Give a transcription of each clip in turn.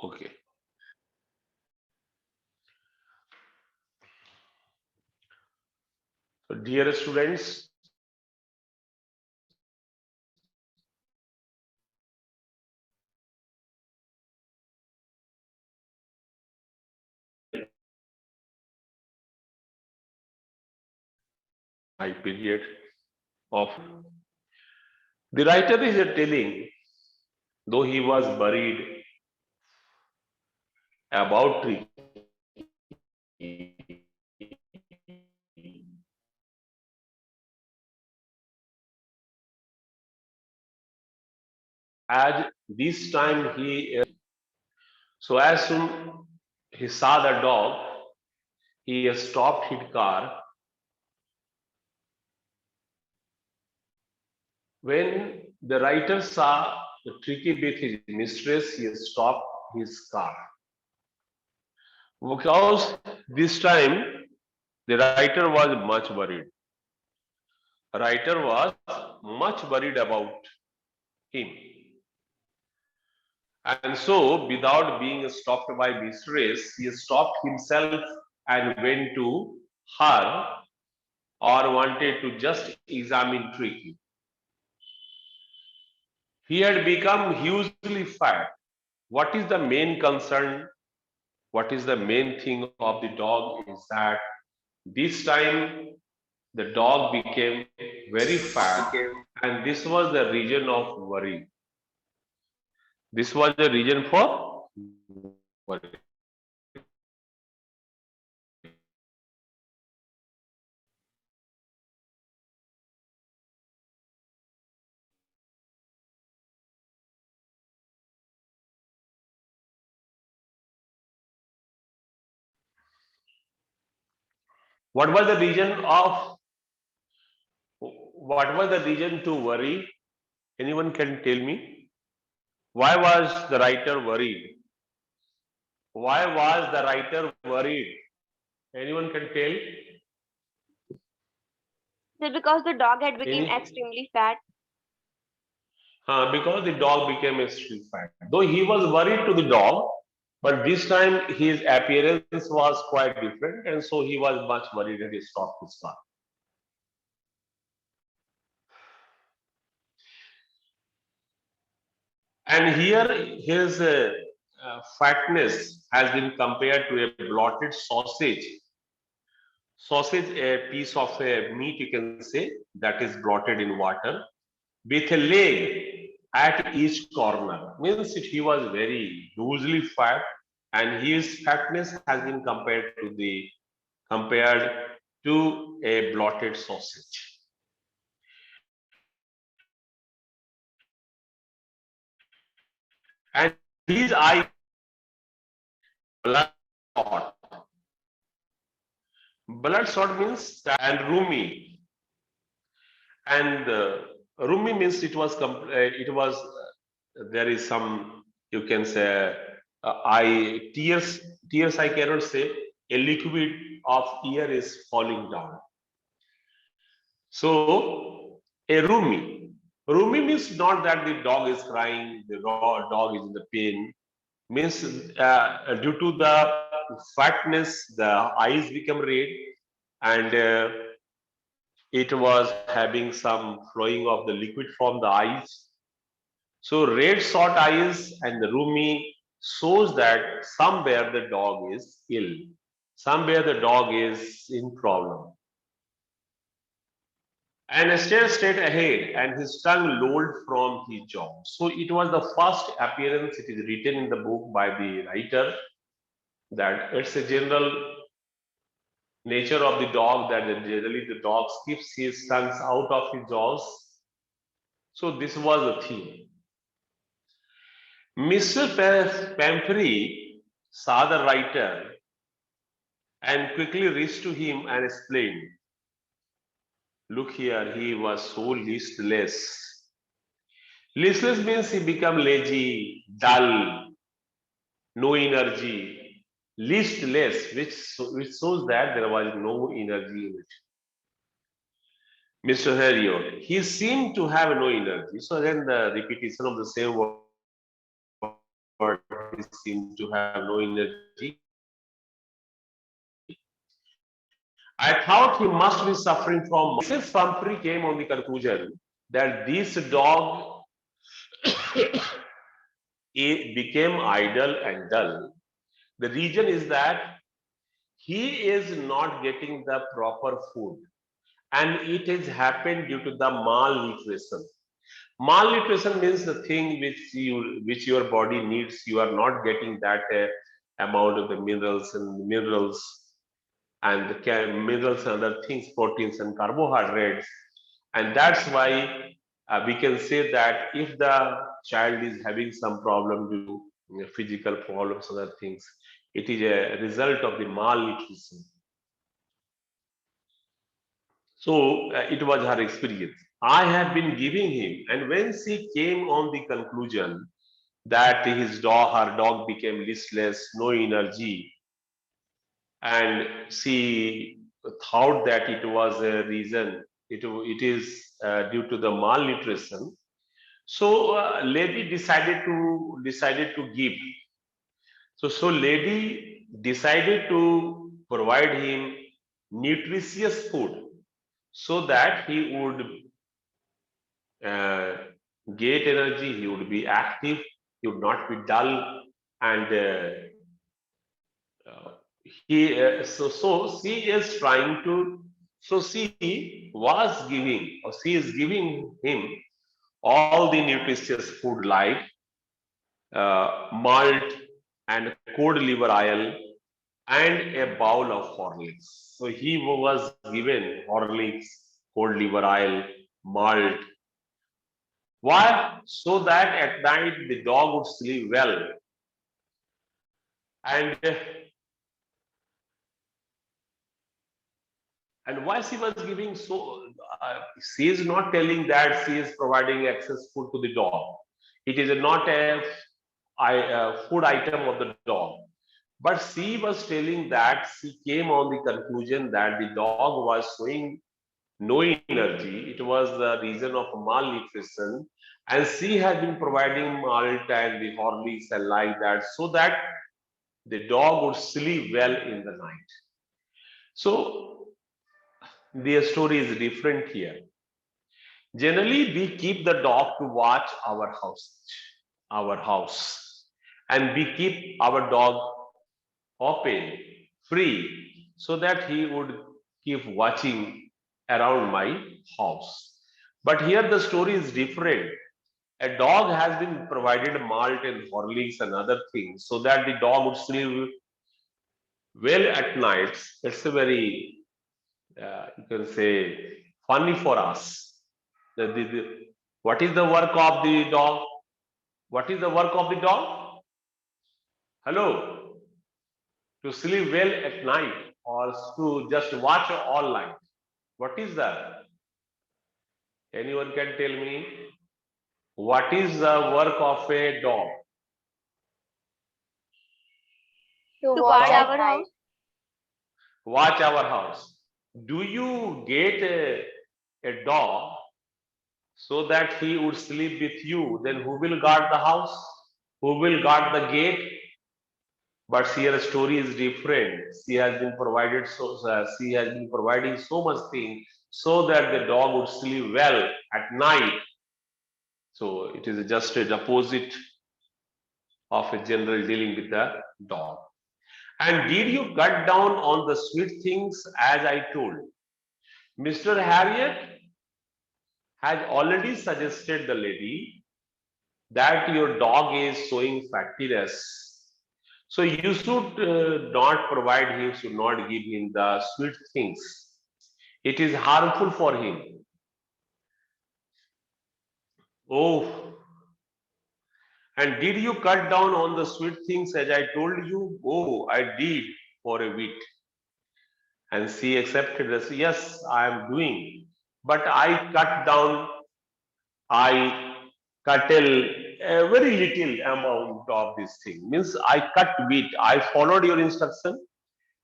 Okay. So, dear students, my period of the writer is telling, though he was buried about as this time so as soon he saw the dog, he stopped his car. When the writer saw the tricky with his mistress, he stopped his car. Because this time the writer was much worried. Writer was much worried about him. And so, without being stopped by mistress, he stopped himself and went to her or wanted to just examine tricky. He had become hugely fat. What is the main concern? What is the main thing of the dog is that this time the dog became very fat, and this was the reason of worry. This was the reason for worry. What was the reason of what was the reason to worry? Anyone can tell me? Why was the writer worried? Why was the writer worried? Anyone can tell? Just because the dog had become Any? extremely fat. Because the dog became extremely fat. Though he was worried to the dog, but this time his appearance was quite different, and so he was much worried and he stopped his car. And here his fatness has been compared to a blotted sausage. Sausage, a piece of meat, you can say, that is blotted in water with a leg at each corner. Means he was very loosely fat, and his fatness has been compared to a blotted sausage. And his eye bloodshot. Bloodshot means that, and roomy. And roomy means it was there is some, you can say, I tears I cannot say, a liquid of ear is falling down. So a rumi means not that the dog is crying, the dog is in the pain. Means due to the fatness, the eyes become red, and it was having some flowing of the liquid from the eyes. So red short eyes and the rumi shows that somewhere the dog is ill, somewhere the dog is in problem. And stared straight ahead, and his tongue lolled from his jaw. So it was the first appearance. It is written in the book by the writer that it's a general nature of the dog that generally the dog keeps his tongues out of his jaws. So this was the theme. Mr. Pamphry saw the writer and quickly reached to him and explained, "Look here, he was so listless." Listless means he become lazy, dull, no energy. Listless, which shows that there was no energy in it. Mr. Heriot, he seemed to have no energy. So then the repetition of the same word, he seemed to have no energy. he seemed to have no energy. I thought he must be suffering from. Mrs. Pumphrey came on the conclusion that this dog became idle and dull. The reason is that he is not getting the proper food, and it has happened due to the malnutrition. Malnutrition means the thing which your body needs. You are not getting that amount of the minerals and the minerals and other things, proteins and carbohydrates, and that's why we can say that if the child is having some problem due to physical problems, other things, it is a result of the malnutrition. So it was her experience. I have been giving him, and when she came on the conclusion that her dog became listless, no energy, and she thought that it was a reason, it is due to the malnutrition. So lady decided to give. So lady decided to provide him nutritious food so that he would uh, get energy, he would be active, he would not be dull, and so she is trying to. So she was giving, or she is giving him all the nutritious food like malt and cod liver oil and a bowl of Horlicks. So he was given Horlicks, cod liver oil, malt. Why? So that at night the dog would sleep well. And why she was giving so? She is not telling that she is providing excess food to the dog. It is not a food item of the dog. But she was telling that she came on the conclusion that the dog was showing no energy. It was the reason of malnutrition, and she had been providing malt and the Horlicks and like that, so that the dog would sleep well in the night. So the story is different here. Generally, we keep the dog to watch our house, and we keep our dog open, free, so that he would keep watching around my house. But here the story is different. A dog has been provided malt and Horlicks and other things so that the dog would sleep well at nights. It's a very, you can say, funny for us. What is the work of the dog? What is the work of the dog? Hello? To sleep well at night or to just watch all night. What is that? Anyone can tell me what is the work of a dog? To Watch guard dog? our house. Watch our house. Do you get a dog so that he would sleep with you? Then who will guard the house? Who will guard the gate? But here story is different. She has been provided she has been providing so much thing so that the dog would sleep well at night. So it is just the opposite of a general dealing with the dog. And did you cut down on the sweet things as I told? Mr. Harriet has already suggested the lady that your dog is showing fattiness. So you should not provide him, should not give him the sweet things. It is harmful for him. Oh, and did you cut down on the sweet things as I told you? Oh, I did for a week. And she accepted this. Yes, I am doing. But I cut down, I curtail a very little amount of this thing. Means I cut wheat. I followed your instruction.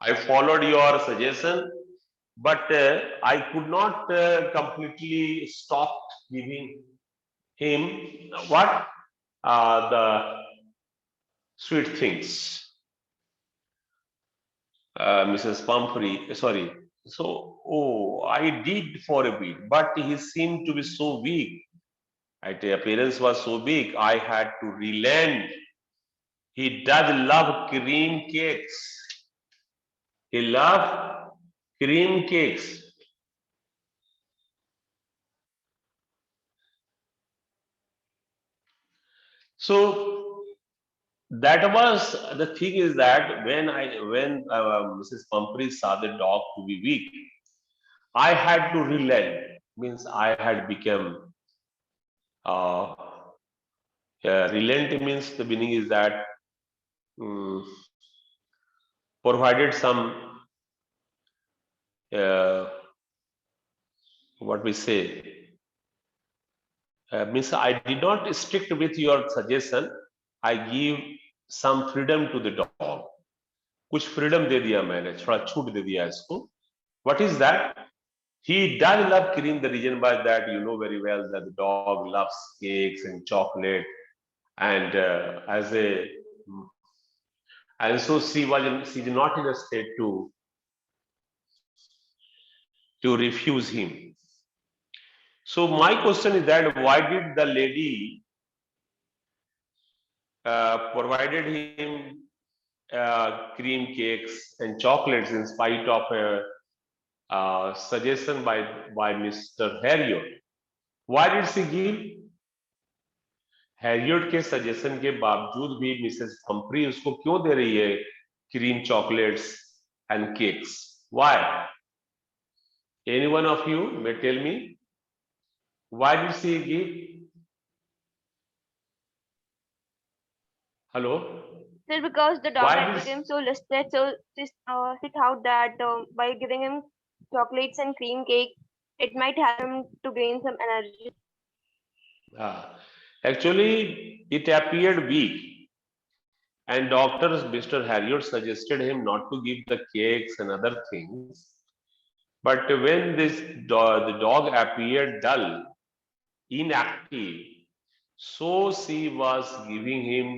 I followed your suggestion. But I could not completely stop giving him what? The sweet things. Mrs. Pumphrey, sorry. So, oh, I did for a bit, but he seemed to be so weak. The appearance was so big, I had to relent. He does love cream cakes. He loved cream cakes. So that was the thing is that when Mrs. Pumphrey saw the dog to be weak, I had to relent. Means I had become uh, relent means the meaning is that um, provided some uh, what we say means I did not stick with your suggestion. I give some freedom to the dog. कुछ freedom दे दिया मैंने थोड़ा छूट दे दिया इसको. What is that? He does love cream. The reason by that you know very well that the dog loves cakes and chocolate, and as a and so she's not in a state to refuse him. So my question is that why did the lady provided him cream cakes and chocolates in spite of a suggestion by Mr. Harriot? Why did she give? Harriet के suggestion के बावजूद भी Mrs Humphry उसको क्यों दे रही है cream chocolates and cakes? Why? Any one of you may tell me why did she give? Hello? Sir, because the dog why had did? become so listed, so she thought that by giving him chocolates and cream cake, it might help him to gain some energy. Actually it appeared weak, and doctors Mr. Harriot suggested him not to give the cakes and other things. But when the dog appeared dull, inactive, so she was giving him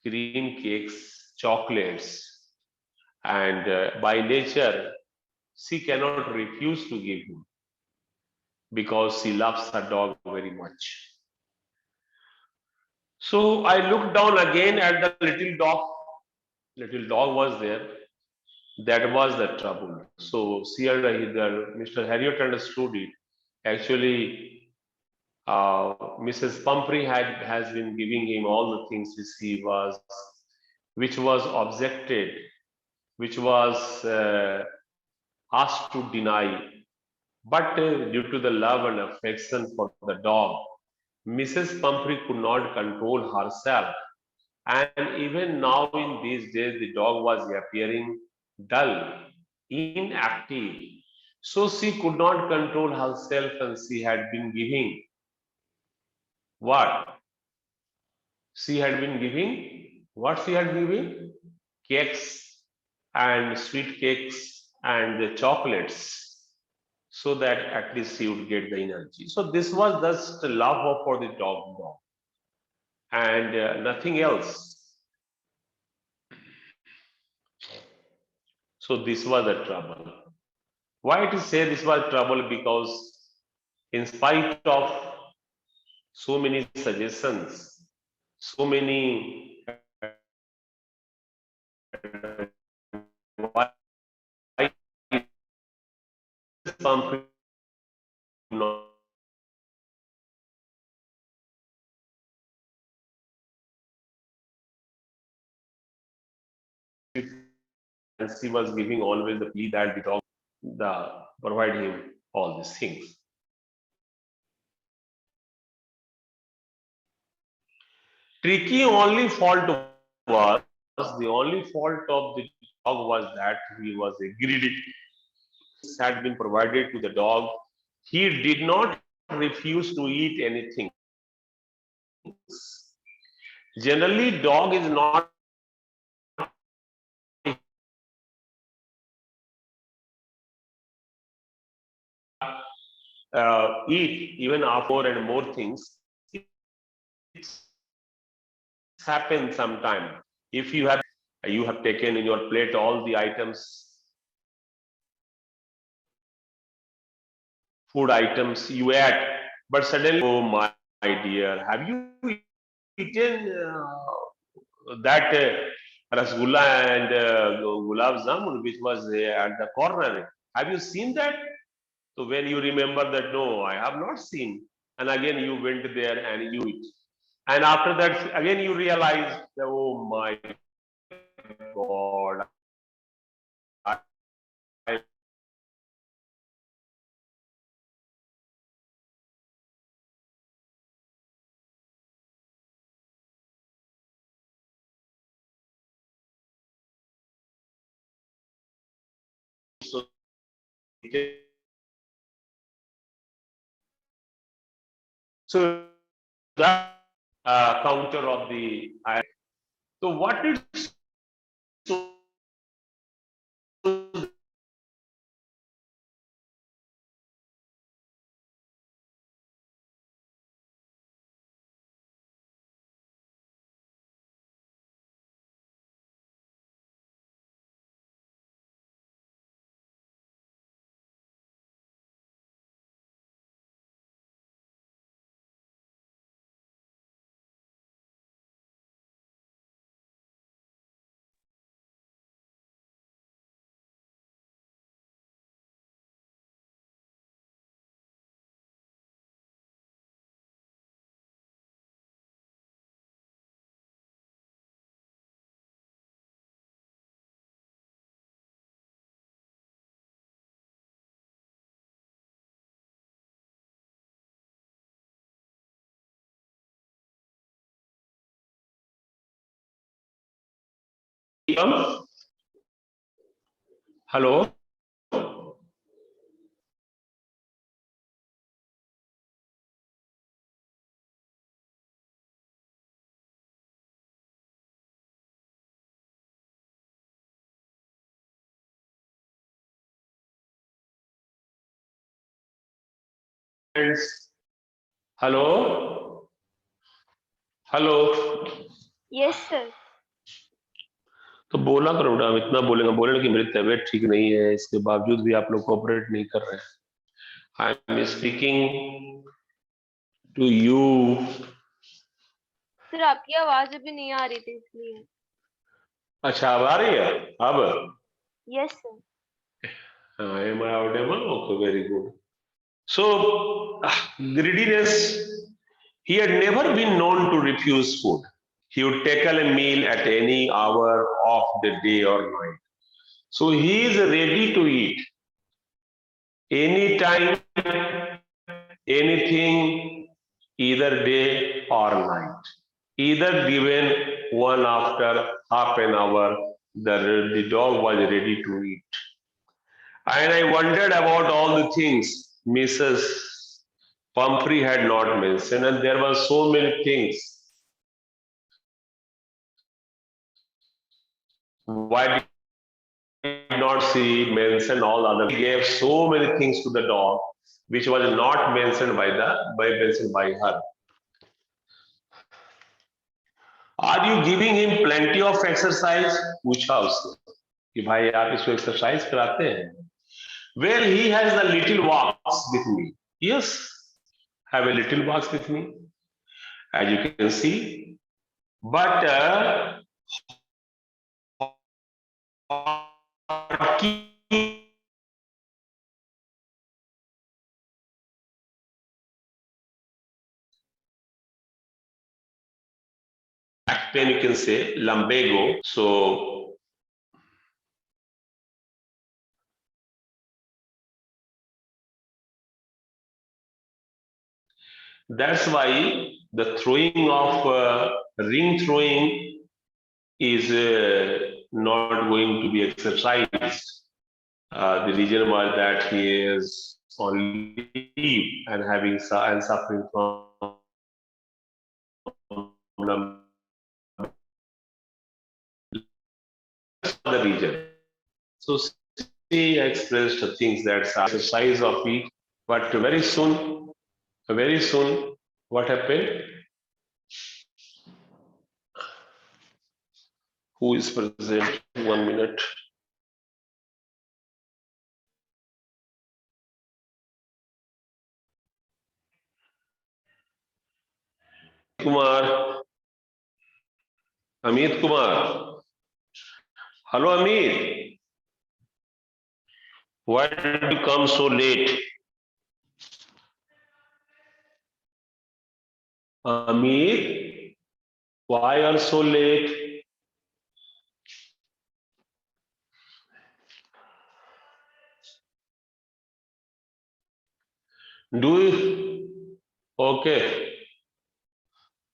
cream cakes, chocolates, and by nature she cannot refuse to give him because she loves her dog very much. So I looked down again at the little dog. Little dog was there. That was the trouble. So Mr. Harriot understood it. Actually, Mrs. Pumphrey has been giving him all the things which was objected, which was asked to deny. But due to the love and affection for the dog, Mrs. Pumphrey could not control herself. And even now, in these days, the dog was appearing dull, inactive. So she could not control herself, and she had been giving what? She had been giving what she had given? Cakes and sweet cakes and the chocolates, so that at least she would get the energy. So this was just love for the dog, and nothing else. So this was the trouble. Why to say this was trouble? Because in spite of so many suggestions, so many and she was giving always the plea that the dog provide him all these things. Tricky only fault was the only fault of the dog was that he was a greedy. Had been provided to the dog. He did not refuse to eat anything. Generally, dog is not eat even after and more things. It happens sometime. If you have taken in your plate all the items, food items you ate, but suddenly, oh my dear, have you eaten that rasgulla and gulab jamun which was at the corner? Have you seen that? So when you remember that, no, I have not seen, and again you went there and you eat, and after that again you realize, that, oh my God, so so that counter of the. So what is hello? Friends, hello, hello. Yes, sir. तो बोला करो ना, इतना बोलेगा, बोले कि मेरी तबीयत ठीक नहीं है, इसके बावजूद भी आप लोग कोऑपरेट नहीं कर रहे हैं. I am speaking to you. Sir आपकी आवाज अभी नहीं आ रही थी इसलिए. अच्छा, अब आ रही है अब. Yes sir. am I audible? Okay, very good. So greediness, he had never been known to refuse food. He would tackle a meal at any hour of the day or night. So he is ready to eat anytime, anything, either day or night. Either given one after half an hour, the dog was ready to eat. And I wondered about all the things Mrs. Pumphrey had not mentioned, and there were so many things. Why did not she mention all other? She gave so many things to the dog, which was not mentioned by her. Are you giving him plenty of exercise? पूछा उसने कि भाई आप इसको exercise कराते हैं. Well, he has the little walks with me. Yes, have a little walks with me, as you can see. But back pain, you can say lumbago. So that's why the throwing of ring throwing is not going to be exercised. The reason was that he is on leave and and suffering from the region. So she expressed things that exercise of it, but very soon, what happened? Who is present? 1 minute. Kumar, Amit Kumar. Hello, Amit. Why did you come so late? Amit, why are so late? Do you? Okay.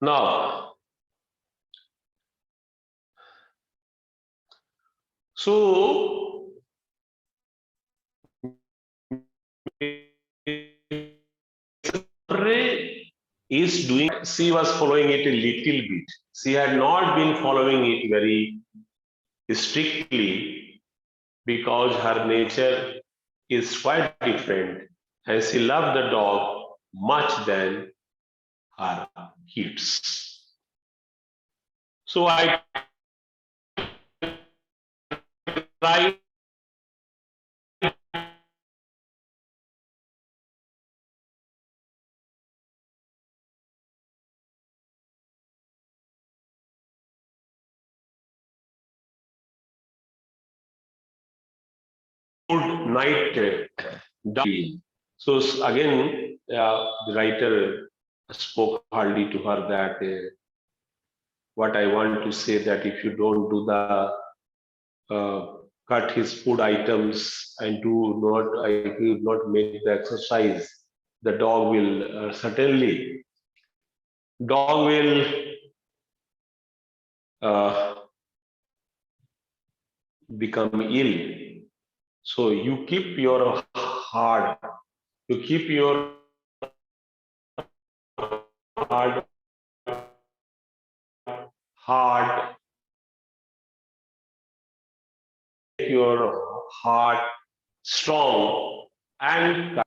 Now, so is doing, she was following it a little bit. She had not been following it very strictly because her nature is quite different and she loved the dog much than her kids. So I tried good night dog. So again, the writer spoke hardly to her that what I want to say that if you don't do the cut his food items and do not, I do not make the exercise, the dog will certainly dog will uh, become ill. So you keep your heart, you keep your heart, heart, your heart strong and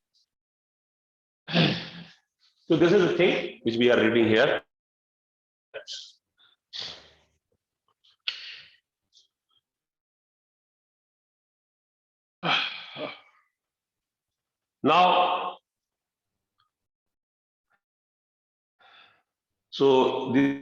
so this is the thing which we are reading here. Now, so this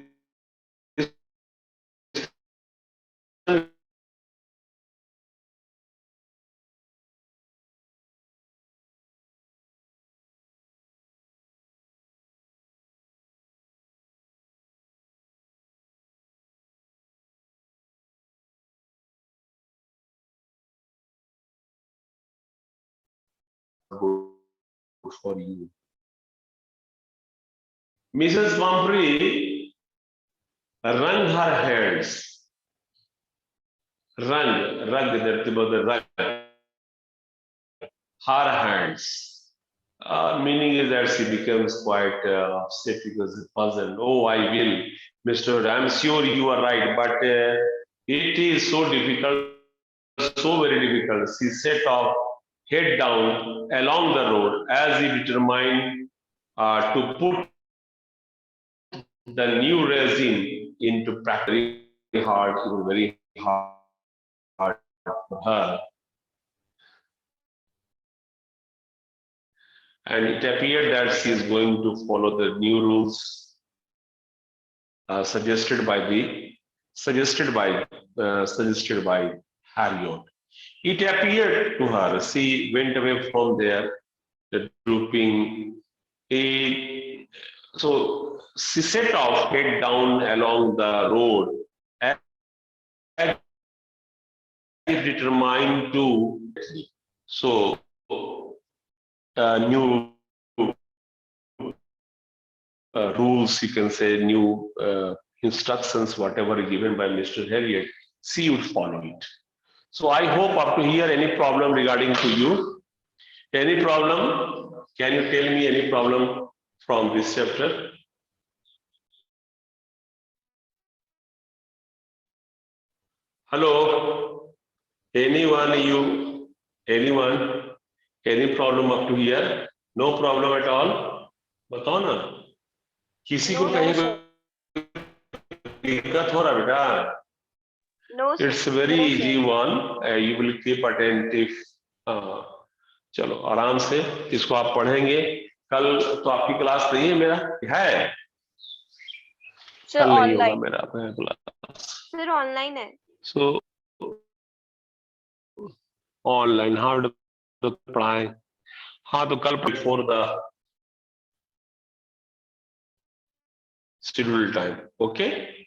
good for you. Mrs. Pumphrey wrung her hands, wrung her hands. Meaning is that she becomes quite upset because puzzled. Oh, I will, Mr. I'm sure you are right, but it is so difficult, so very difficult. She set off head down along the road as if determined to put the new resin into practice. Hard, very hard for her. And it appeared that she is going to follow the new rules suggested by suggested by Harriet. It appeared to her. She went away from there, the drooping. A, so she set off head down along the road, and determined to. So new rules, you can say new instructions, whatever given by Mr. Harriet, she would follow it. So I hope up to here any problem regarding to you. Any problem? Can you tell me any problem from this chapter? Hello? Anyone, you? Anyone? Any problem up to here? No problem at all? बताओ ना किसी को No, कहीं no, sir. कोई दिक्कत हो रहा बेटा No, sir. It's a very No, easy sir. one. You will keep attentive. चलो आराम से इसको आप पढ़ेंगे। कल तो आपकी क्लास नहीं है, मेरा है, Sir, कल नहीं होगा online. मेरा क्लास। Sir, online है. सो ऑनलाइन, हाँ तो पढ़ाएं। हाँ तो कल before the schedule time, okay.